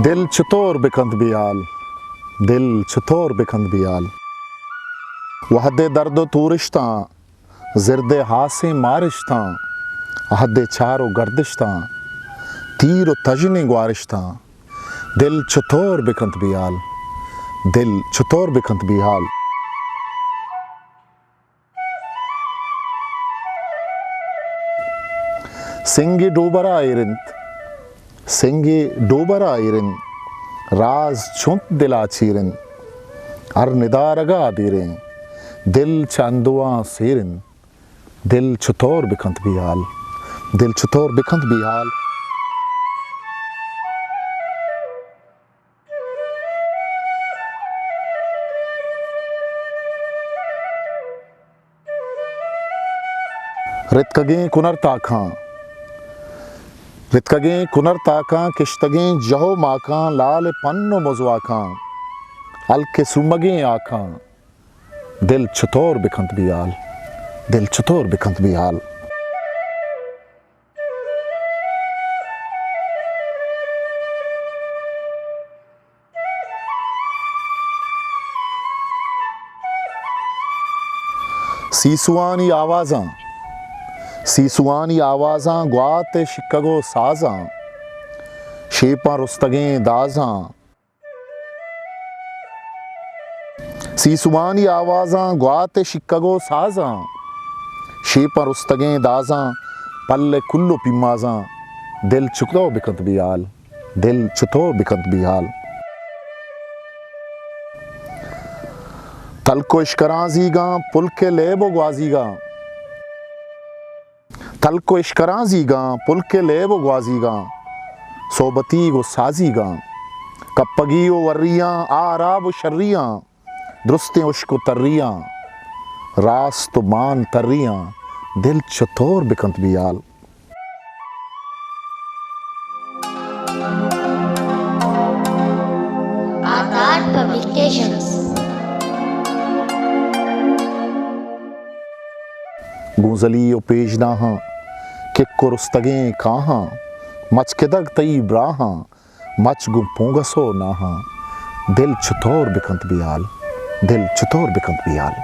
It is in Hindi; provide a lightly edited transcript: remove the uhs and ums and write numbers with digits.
दिल चतोर बिकंद बियाल, दिल चतोर बिकंद बियाल। वहदे दर्दो तूरिश्ता जिरदे हासे मारिश्ता, हदे चारो गर्दिश्ता तीरो तजने ग्वारिश्ता। दिल चतोर बिकंद बियाल, दिल चतोर बिकंद बियाल। सिंगे डोबरा आयरिंत, सिंगे डोबरा आयरिन राज चुंत दिला चीरिन। अर निदारगा आदिरें दिल चांदुआ सेरिन। दिल चतोर बिकंद बियाल, दिल चतोर बिकंद बियाल। रितकगे कुनर ताखां, रितकगे कुनर ताकां किश्तगे जहो माकां लाल पन्नो मजुआकां अलके सुमगे आकां। दिल चतोर बिकंद बियाल, दिल चतोर बिकंद बियाल। सीसुआनी आवाज़ां, सीसुआनी आवाज़ां ग्वाते शिकगो साज़ां शेपा रुस्तगें दाज़ां। सीसुआनी आवाज़ां ग्वाते शिकगो साज़ां शेपा रुस्तगें दाज़ां पल्ले कुल्लो पिमाज़ां। दिल चतोर बिकंद बियाल, दिल चतोर बिकंद बियाल। तलको इश्कराज़ीगा पुलके लेबो ग्वाज़ीगा, तलको इश्कराज़ीगा पुलके लेबो ग्वाज़ीगा सोबती गो साज़ीगा। कप्पगियो वर्रियां आराब शर्रियां दुरुस्तें उश्को तर्रियां रास्त मान तर्रियां। दिल चतोर बिकंद बियाल। आकार पब्लिकेशंस। गूंजली पेजनाहां कि कुरुस्तगें काहां मच किदग तई ब्राहां मच गुम पोंगसो नाहां। दिल चतोर बिकंद बियाल, दिल चतोर बिकंद बियाल।